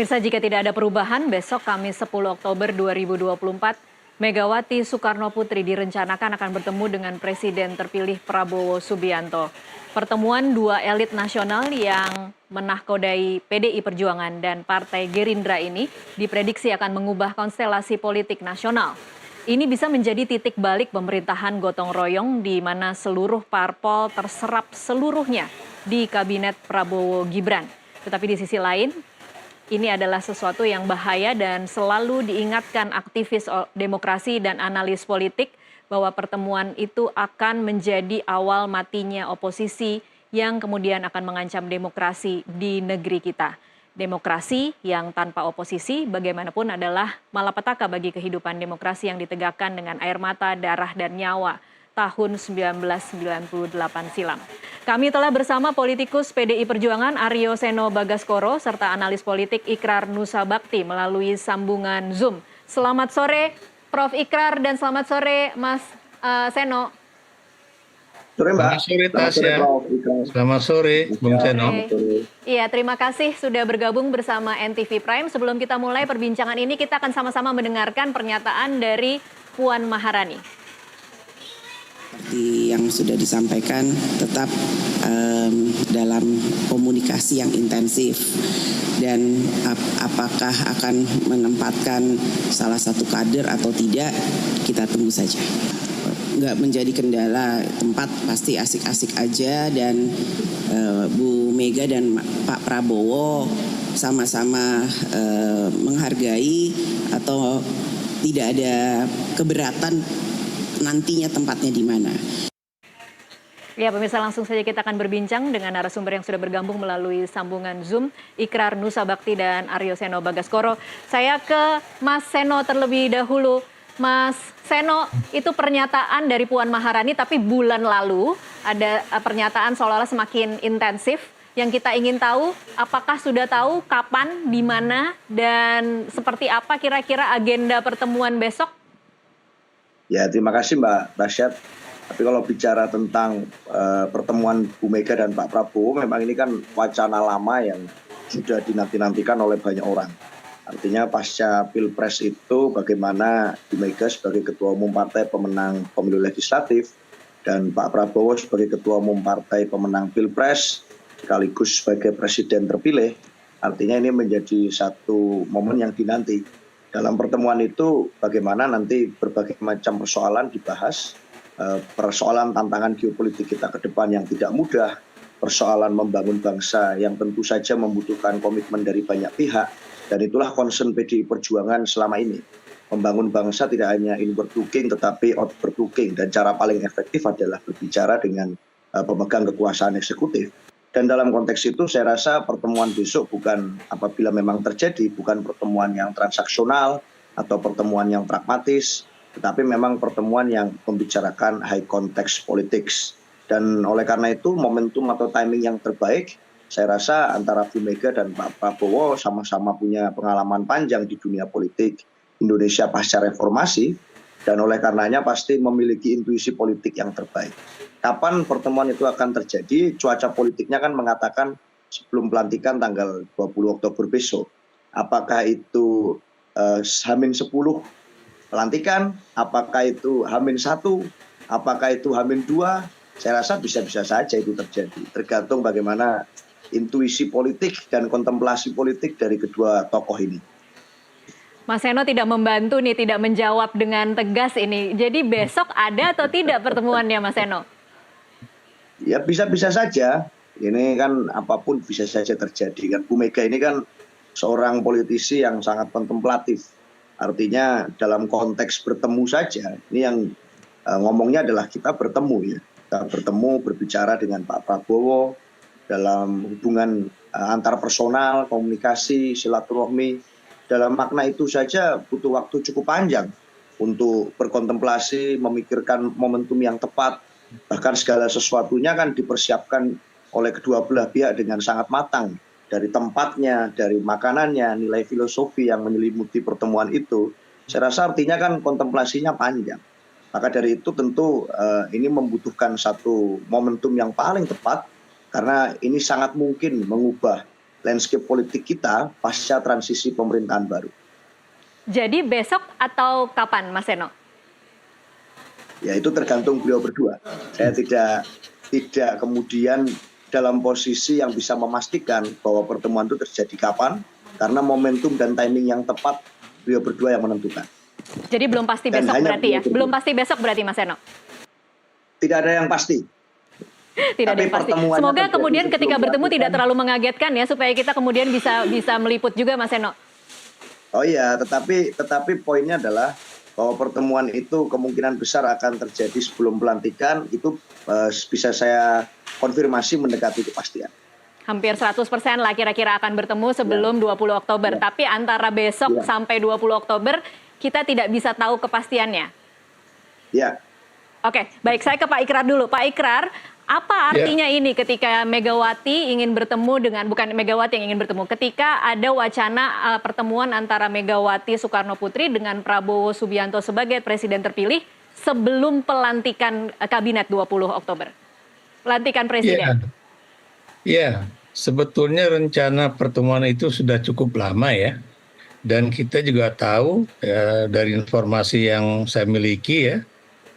Pemirsa, jika tidak ada perubahan, besok Kamis 10 Oktober 2024, Megawati Soekarno Putri direncanakan akan bertemu dengan Presiden terpilih Prabowo Subianto. Pertemuan dua elit nasional yang menahkodai PDI Perjuangan dan Partai Gerindra ini diprediksi akan mengubah konstelasi politik nasional. Ini bisa menjadi titik balik pemerintahan gotong royong di mana seluruh parpol terserap seluruhnya di kabinet Prabowo Gibran. Tetapi di sisi lain, ini adalah sesuatu yang bahaya dan selalu diingatkan aktivis demokrasi dan analis politik bahwa pertemuan itu akan menjadi awal matinya oposisi yang kemudian akan mengancam demokrasi di negeri kita. Demokrasi yang tanpa oposisi bagaimanapun adalah malapetaka bagi kehidupan demokrasi yang ditegakkan dengan air mata, darah, dan nyawa tahun 1998 silam. Kami telah bersama politikus PDI Perjuangan Aryo Seno Bagaskoro serta analis politik Ikrar Nusa Bakti melalui sambungan Zoom. Selamat sore Prof. Ikrar dan selamat sore Mas Seno. Sore Mbak. Selamat sore Tasya. Selamat sore Bung Seno. Iya, terima kasih sudah bergabung bersama NTV Prime. Sebelum kita mulai perbincangan ini, kita akan sama-sama mendengarkan pernyataan dari Puan Maharani. Seperti yang sudah disampaikan, tetap dalam komunikasi yang intensif dan apakah akan menempatkan salah satu kader atau tidak, kita tunggu saja. Nggak menjadi kendala, tempat pasti asik-asik aja dan Bu Mega dan Pak Prabowo sama-sama menghargai atau tidak ada keberatan nantinya tempatnya di mana. Ya, pemirsa, langsung saja kita akan berbincang dengan narasumber yang sudah bergabung melalui sambungan Zoom, Ikrar Nusa Bakti dan Aryo Seno Bagaskoro. Saya ke Mas Seno terlebih dahulu. Mas Seno, itu pernyataan dari Puan Maharani, tapi bulan lalu ada pernyataan seolah-olah semakin intensif. Yang kita ingin tahu, apakah sudah tahu kapan, di mana, dan seperti apa kira-kira agenda pertemuan besok? Ya, terima kasih Mbak Rasyad. Tapi kalau bicara tentang pertemuan Bu Mega dan Pak Prabowo, memang ini kan wacana lama yang sudah dinanti-nantikan oleh banyak orang. Artinya pasca Pilpres itu bagaimana Bu Mega sebagai Ketua Umum Partai Pemenang Pemilu Legislatif dan Pak Prabowo sebagai Ketua Umum Partai Pemenang Pilpres sekaligus sebagai Presiden terpilih. Artinya ini menjadi satu momen yang dinanti. Dalam pertemuan itu bagaimana nanti berbagai macam persoalan dibahas, persoalan tantangan geopolitik kita ke depan yang tidak mudah, persoalan membangun bangsa yang tentu saja membutuhkan komitmen dari banyak pihak, dan itulah concern PDI Perjuangan selama ini. Membangun bangsa tidak hanya inward looking tetapi outward looking, dan cara paling efektif adalah berbicara dengan pemegang kekuasaan eksekutif. Dan dalam konteks itu saya rasa pertemuan besok bukan, apabila memang terjadi, bukan pertemuan yang transaksional atau pertemuan yang pragmatis, tetapi memang pertemuan yang membicarakan high context politics. Dan oleh karena itu momentum atau timing yang terbaik, saya rasa antara Bu Mega dan Pak Prabowo sama-sama punya pengalaman panjang di dunia politik Indonesia pasca reformasi, dan oleh karenanya pasti memiliki intuisi politik yang terbaik. Kapan pertemuan itu akan terjadi? Cuaca politiknya kan mengatakan sebelum pelantikan tanggal 20 Oktober besok. Apakah itu H-10 pelantikan? Apakah itu H-1? Apakah itu H-2? Saya rasa bisa-bisa saja itu terjadi. Tergantung bagaimana intuisi politik dan kontemplasi politik dari kedua tokoh ini. Mas Seno tidak membantu nih, tidak menjawab dengan tegas ini. Jadi besok ada atau tidak pertemuannya, Mas Seno? Ya bisa-bisa saja. Ini kan apapun bisa saja terjadi kan. Bu Mega ini kan seorang politisi yang sangat kontemplatif. Artinya dalam konteks bertemu saja. Ini yang ngomongnya adalah kita bertemu ya. Kita bertemu berbicara dengan Pak Prabowo dalam hubungan antar personal, komunikasi, silaturahmi. Dalam makna itu saja butuh waktu cukup panjang untuk berkontemplasi, memikirkan momentum yang tepat. Bahkan segala sesuatunya kan dipersiapkan oleh kedua belah pihak dengan sangat matang. Dari tempatnya, dari makanannya, nilai filosofi yang menyelimuti pertemuan itu. Saya rasa artinya kan kontemplasinya panjang. Maka dari itu tentu ini membutuhkan satu momentum yang paling tepat. Karena ini sangat mungkin mengubah landscape politik kita pasca transisi pemerintahan baru. Jadi besok atau kapan, Mas Seno? Ya itu tergantung beliau berdua. Saya tidak kemudian dalam posisi yang bisa memastikan bahwa pertemuan itu terjadi kapan, karena momentum dan timing yang tepat beliau berdua yang menentukan. Jadi belum pasti Dan besok hanya berarti ya? beliau berdua. Belum pasti besok berarti, Mas Seno? Tidak ada yang pasti. Tidak ada Tapi yang pasti. pertemuannya Semoga terjadi kemudian sebelum ketika bertemu pelantikan. tidak terlalu mengagetkan ya, supaya kita kemudian bisa meliput juga, Mas Seno. Oh iya, tetapi poinnya adalah bahwa pertemuan itu kemungkinan besar akan terjadi sebelum pelantikan, itu bisa saya konfirmasi mendekati kepastian. Hampir 100% lah kira-kira akan bertemu sebelum 20 Oktober. Ya. Tapi antara besok Ya. sampai 20 Oktober, kita tidak bisa tahu kepastiannya. Ya. Oke, baik, saya ke Pak Ikrar dulu. Pak Ikrar, apa artinya ini ketika Megawati ingin bertemu dengan, bukan Megawati yang ingin bertemu, ketika ada wacana pertemuan antara Megawati Soekarno Putri dengan Prabowo Subianto sebagai presiden terpilih sebelum pelantikan kabinet 20 Oktober? Pelantikan presiden. Ya, sebetulnya rencana pertemuan itu sudah cukup lama ya. Dan kita juga tahu dari informasi yang saya miliki ya,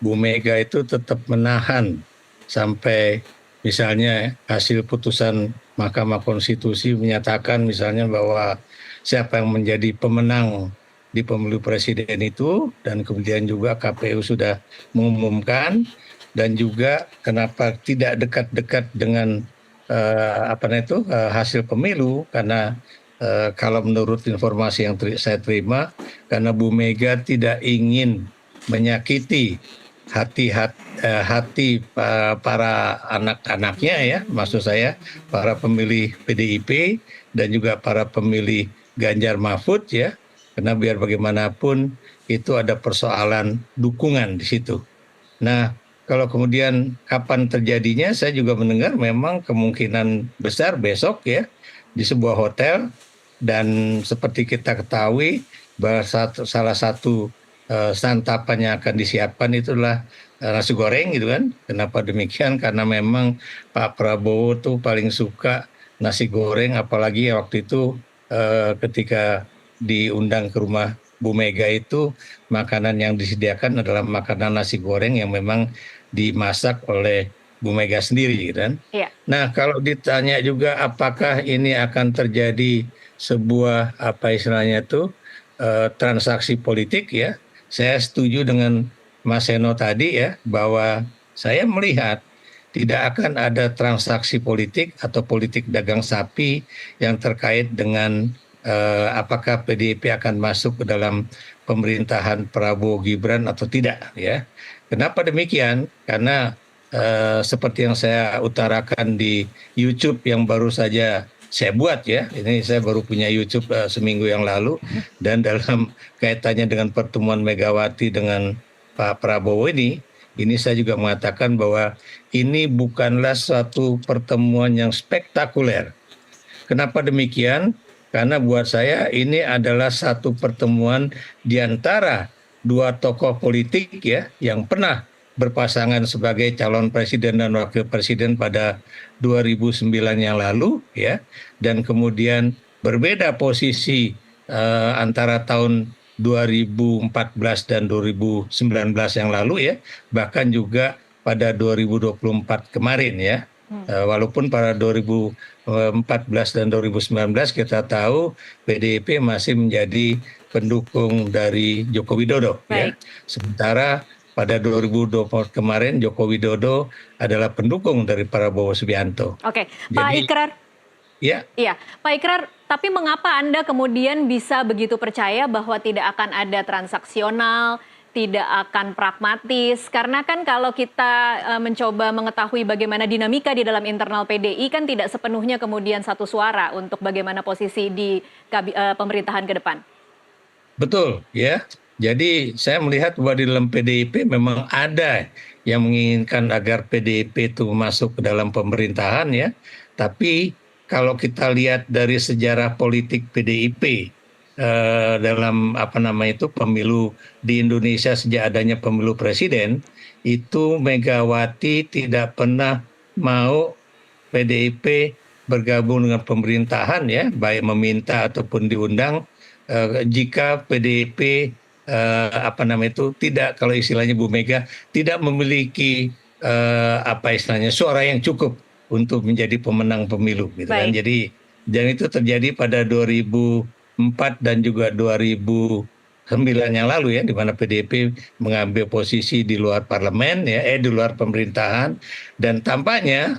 Bu Mega itu tetap menahan sampai misalnya hasil putusan Mahkamah Konstitusi menyatakan misalnya bahwa siapa yang menjadi pemenang di pemilu presiden itu, dan kemudian juga KPU sudah mengumumkan, dan juga kenapa tidak dekat-dekat dengan hasil pemilu, karena kalau menurut informasi yang saya terima, karena Bu Mega tidak ingin menyakiti hati para anak-anaknya ya, maksud saya para pemilih PDIP dan juga para pemilih Ganjar Mahfud ya, karena biar bagaimanapun itu ada persoalan dukungan di situ. Nah, kalau kemudian kapan terjadinya, saya juga mendengar memang kemungkinan besar besok ya di sebuah hotel, dan seperti kita ketahui bahwa salah satu santapan yang akan disiapkan itulah nasi goreng gitu kan. Kenapa demikian? Karena memang Pak Prabowo tuh paling suka nasi goreng, apalagi waktu itu ketika diundang ke rumah Bu Mega itu makanan yang disediakan adalah makanan nasi goreng yang memang dimasak oleh Bu Mega sendiri kan. Iya. Nah, kalau ditanya juga apakah ini akan terjadi sebuah transaksi politik ya, saya setuju dengan Mas Seno tadi ya, bahwa saya melihat tidak akan ada transaksi politik atau politik dagang sapi yang terkait dengan apakah PDIP akan masuk ke dalam pemerintahan Prabowo Gibran atau tidak ya. Kenapa demikian? Karena seperti yang saya utarakan di YouTube yang baru saja saya buat ya, ini saya baru punya YouTube seminggu yang lalu, dan dalam kaitannya dengan pertemuan Megawati dengan Pak Prabowo ini saya juga mengatakan bahwa ini bukanlah suatu pertemuan yang spektakuler. Kenapa demikian? Karena buat saya ini adalah satu pertemuan di antara dua tokoh politik ya yang pernah berpasangan sebagai calon presiden dan wakil presiden pada 2009 yang lalu ya, dan kemudian berbeda posisi antara tahun 2014 dan 2019 yang lalu ya, bahkan juga pada 2024 kemarin ya. Walaupun pada 2014 dan 2019 kita tahu PDIP masih menjadi pendukung dari Joko Widodo ya. Sementara pada 2024 kemarin Joko Widodo adalah pendukung dari Prabowo Subianto. Oke, Pak Ikrar. Ya. Iya, Pak Ikrar, tapi mengapa Anda kemudian bisa begitu percaya bahwa tidak akan ada transaksional, tidak akan pragmatis? Karena kan kalau kita mencoba mengetahui bagaimana dinamika di dalam internal PDI, kan tidak sepenuhnya kemudian satu suara untuk bagaimana posisi di pemerintahan ke depan. Betul, ya. Jadi saya melihat bahwa di dalam PDIP memang ada yang menginginkan agar PDIP itu masuk ke dalam pemerintahan ya. Tapi kalau kita lihat dari sejarah politik PDIP dalam pemilu di Indonesia sejak adanya pemilu presiden, itu Megawati tidak pernah mau PDIP bergabung dengan pemerintahan ya, baik meminta ataupun diundang, jika PDIP tidak, kalau istilahnya Bu Mega tidak memiliki apa istilahnya suara yang cukup untuk menjadi pemenang pemilu gitu kan. Baik. Jadi dan itu terjadi pada 2004 dan juga 2009 yang lalu ya, di mana PDIP mengambil posisi di luar parlemen ya, di luar pemerintahan, dan tampaknya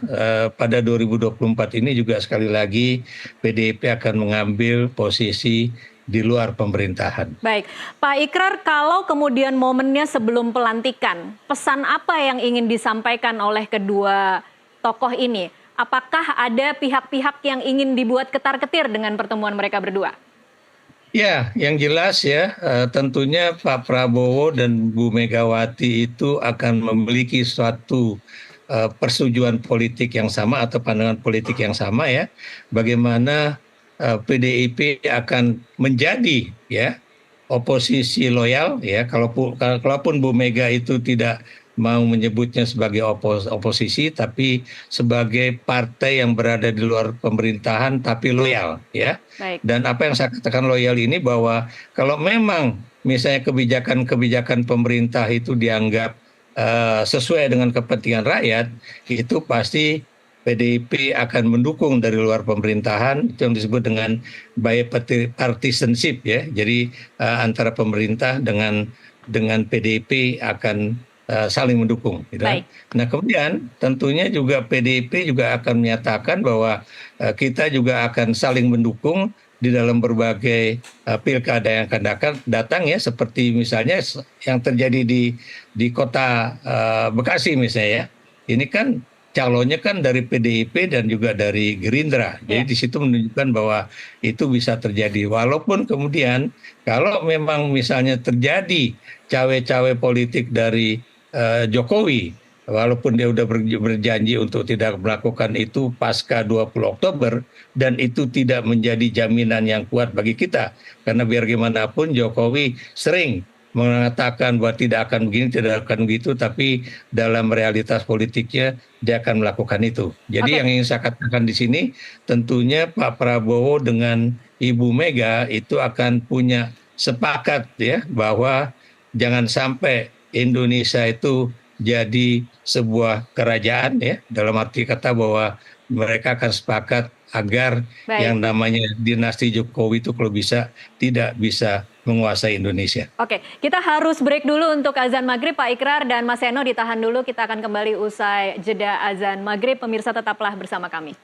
pada 2024 ini juga sekali lagi PDIP akan mengambil posisi di luar pemerintahan. Baik, Pak Ikrar, kalau kemudian momennya sebelum pelantikan, pesan apa yang ingin disampaikan oleh kedua tokoh ini? Apakah ada pihak-pihak yang ingin dibuat ketar-ketir dengan pertemuan mereka berdua? Ya, yang jelas ya, tentunya Pak Prabowo dan Bu Megawati itu akan memiliki suatu persetujuan politik yang sama atau pandangan politik yang sama ya. Bagaimana PDIP akan menjadi ya oposisi loyal ya, kalaupun Bu Mega itu tidak mau menyebutnya sebagai oposisi, tapi sebagai partai yang berada di luar pemerintahan tapi loyal ya. Baik. Dan apa yang saya katakan loyal ini, bahwa kalau memang misalnya kebijakan pemerintah itu dianggap sesuai dengan kepentingan rakyat, itu pasti PDIP akan mendukung dari luar pemerintahan, itu yang disebut dengan bipartisanship ya. Jadi antara pemerintah dengan PDIP akan saling mendukung. Gitu. Nah kemudian tentunya juga PDIP juga akan menyatakan bahwa kita juga akan saling mendukung di dalam berbagai pilkada yang akan datang ya, seperti misalnya yang terjadi di kota Bekasi misalnya ya. Ini kan calonnya kan dari PDIP dan juga dari Gerindra. Jadi di situ menunjukkan bahwa itu bisa terjadi. Walaupun kemudian kalau memang misalnya terjadi cawe-cawe politik dari Jokowi, walaupun dia sudah berjanji untuk tidak melakukan itu pasca 20 Oktober, dan itu tidak menjadi jaminan yang kuat bagi kita. Karena biar gimana pun Jokowi sering mengatakan bahwa tidak akan begini, tidak akan begitu, tapi dalam realitas politiknya dia akan melakukan itu. Jadi yang ingin saya katakan di sini, tentunya Pak Prabowo dengan Ibu Mega itu akan punya sepakat ya, bahwa jangan sampai Indonesia itu jadi sebuah kerajaan ya, dalam arti kata bahwa mereka akan sepakat agar yang namanya dinasti Jokowi itu kalau bisa tidak bisa menguasai Indonesia. Oke, kita harus break dulu untuk azan maghrib. Pak Ikrar dan Mas Seno ditahan dulu, kita akan kembali usai jeda azan maghrib. Pemirsa tetaplah bersama kami.